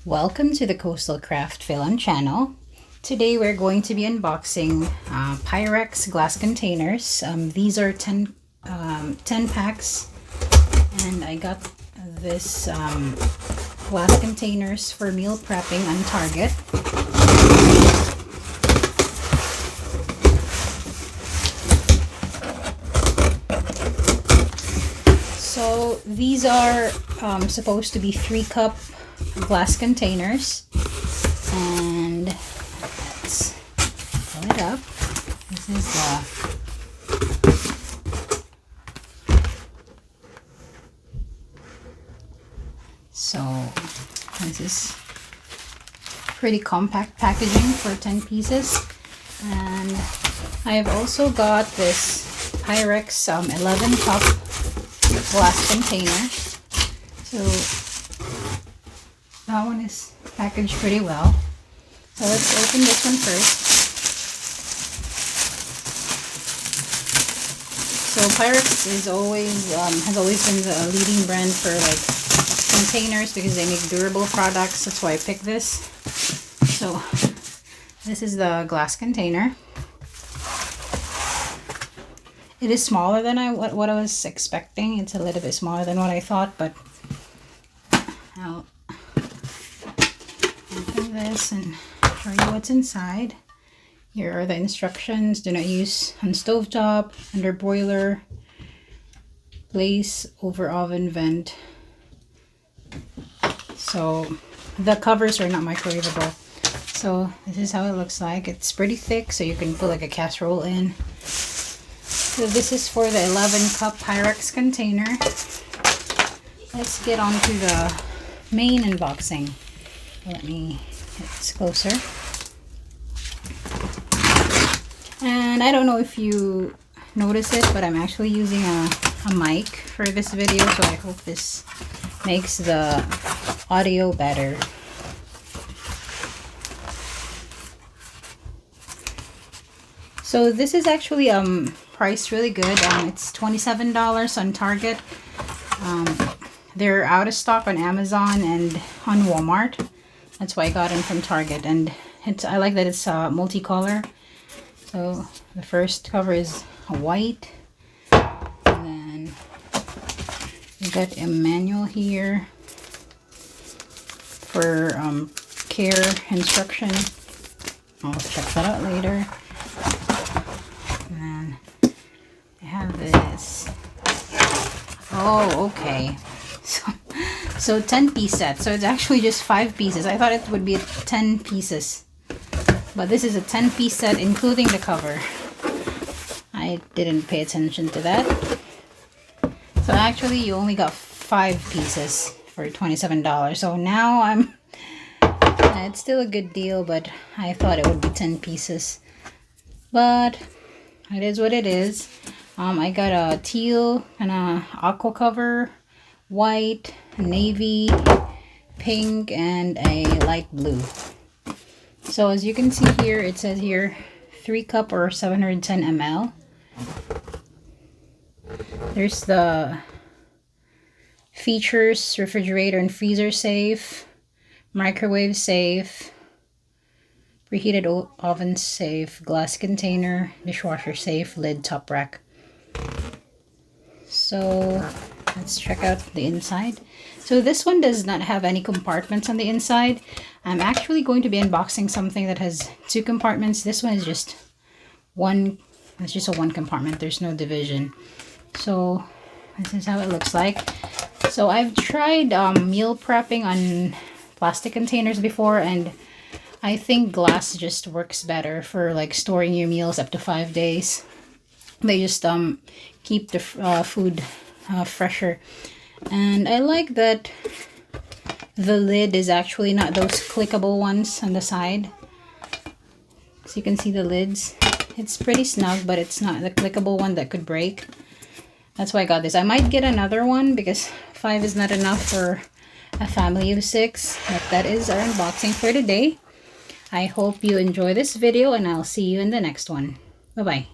Welcome to the CoastalCraftFilAm channel. Today we're going to be unboxing PYREX glass containers. These are 10 packs, and I got this glass containers for meal prepping on Target. So these are supposed to be 3-cup glass containers, and let's pull it up. This is this is pretty compact packaging for 10 pieces. And I've also got this PYREX 11-cup glass container. So that one is packaged pretty well. So let's open this one first. So PYREX is always has always been the leading brand for like containers because they make durable products. That's why I picked this. So this is the glass container. It is smaller than what I was expecting. It's a little bit smaller than what I thought, but I'll open this and show you what's inside. Here are the instructions. Do not use on stovetop, under boiler, place over oven vent. So the covers are not microwavable. So this is how it looks like. It's pretty thick, so you can put like a casserole in. So this is for the 11-cup PYREX container. Let's get on to the main unboxing. Let me get this closer. And I don't know if you notice it, but I'm actually using a mic for this video, so I hope this makes the audio better. So this is actually priced really good. It's $27 on Target. They're out of stock on Amazon and on Walmart. That's why I got them from Target. And I like that it's multicolor. So the first cover is white. And then you got a manual here for care instruction. I'll check that out later. And then I have this. Oh, okay. So 10-piece set. So it's actually just 5 pieces. I thought it would be 10 pieces. But this is a 10-piece set, including the cover. I didn't pay attention to that. So actually, you only got 5 pieces for $27. So now it's still a good deal, but I thought it would be 10 pieces. But it is what it is. I got a teal and a aqua cover, white, navy, pink, and a light blue. So as you can see here, it says here 3-cup or 710 ml. There's the features: refrigerator and freezer safe, microwave safe, preheated oven safe, glass container, dishwasher safe, lid, top rack. So let's check out the inside. So this one does not have any compartments on the inside. I'm actually going to be unboxing something that has 2 compartments. This one is just one. It's just a 1 compartment. There's no division. So this is how it looks like. So I've tried meal prepping on plastic containers before, and I think glass just works better for like storing your meals up to 5 days. They just keep the food fresher. And I like that the lid is actually not those clickable ones on the side. So you can see the lids. It's pretty snug, but it's not the clickable one that could break. That's why I got this. I might get another one because 5 is not enough for a family of 6. But that is our unboxing for today. I hope you enjoy this video, and I'll see you in the next one. Bye-bye.